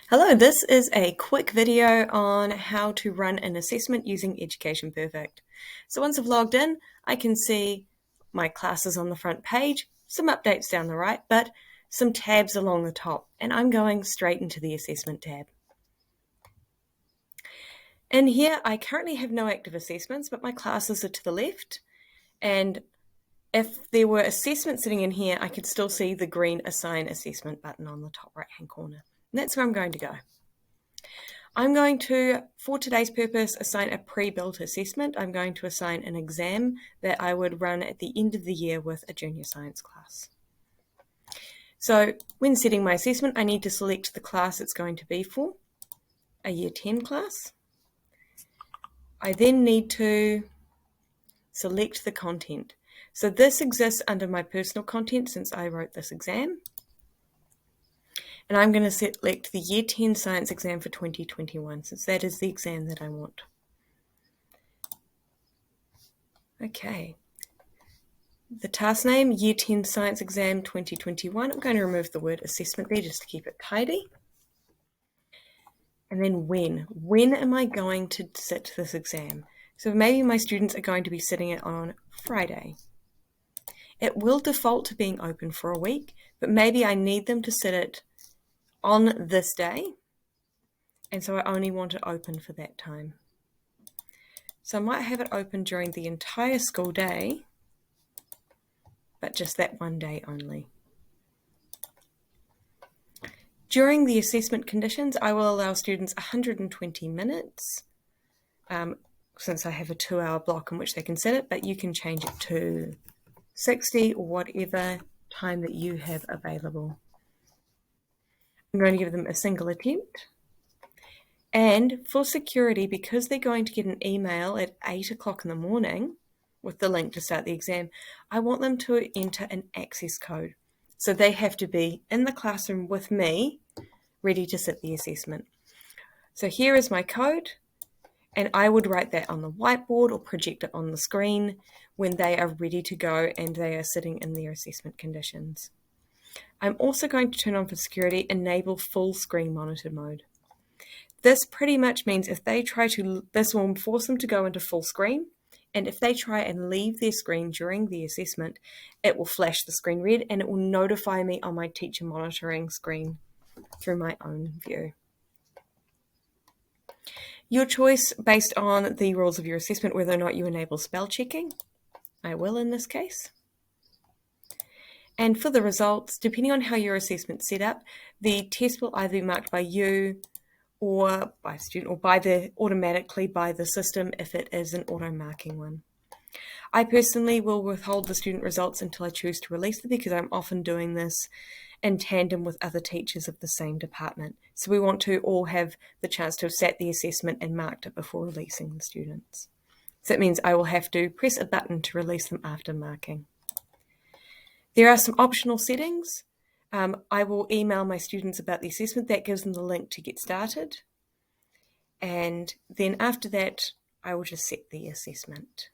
Hello, this is a quick video on how to run an assessment using Education Perfect. So once I've logged in, I can see my classes on the front page, some updates down the right, but some tabs along the top, and I'm going straight into the assessment tab. In here, I currently have no active assessments, but my classes are to the left, and if there were assessments sitting in here, I could still see the green Assign Assessment button on the top right-hand corner. And that's where I'm going to go. I'm going to, for today's purpose, assign a pre-built assessment. I'm going to assign an exam that I would run at the end of the year with a junior science class. So when setting my assessment, I need to select the class it's going to be for, a Year 10 class. I then need to select the content. So this exists under my personal content since I wrote this exam. And I'm going to select the Year 10 Science exam for 2021, since that is the exam that I want. Okay. The task name, Year 10 Science Exam 2021. I'm going to remove the word assessment there just to keep it tidy. And then when. When am I going to sit this exam? So maybe my students are going to be sitting it on Friday. It will default to being open for a week, but maybe I need them to sit it on this day, and so I only want it open for that time. So I might have it open during the entire school day, but just that one day only. During the assessment conditions, I will allow students 120 minutes, since I have a 2-hour block in which they can sit it, but you can change it to 60 or whatever time that you have available. I'm going to give them a single attempt. And for security, because they're going to get an email at 8 o'clock in the morning with the link to start the exam, I want them to enter an access code. So they have to be in the classroom with me, ready to sit the assessment. So here is my code, and I would write that on the whiteboard or project it on the screen when they are ready to go and they are sitting in their assessment conditions. I'm also going to turn on for security, enable full screen monitor mode. This pretty much means if they try to, this will force them to go into full screen, and if they try and leave their screen during the assessment, it will flash the screen red and it will notify me on my teacher monitoring screen through my own view. Your choice based on the rules of your assessment, whether or not you enable spell checking. I will in this case. And for the results, depending on how your assessment's set up, the test will either be marked by you or by a student, or automatically by the system if it is an auto-marking one. I personally will withhold the student results until I choose to release them, because I'm often doing this in tandem with other teachers of the same department. So we want to all have the chance to have sat the assessment and marked it before releasing the students. So that means I will have to press a button to release them after marking. There are some optional settings. I will email my students about the assessment. That gives them the link to get started. And then after that, I will just set the assessment.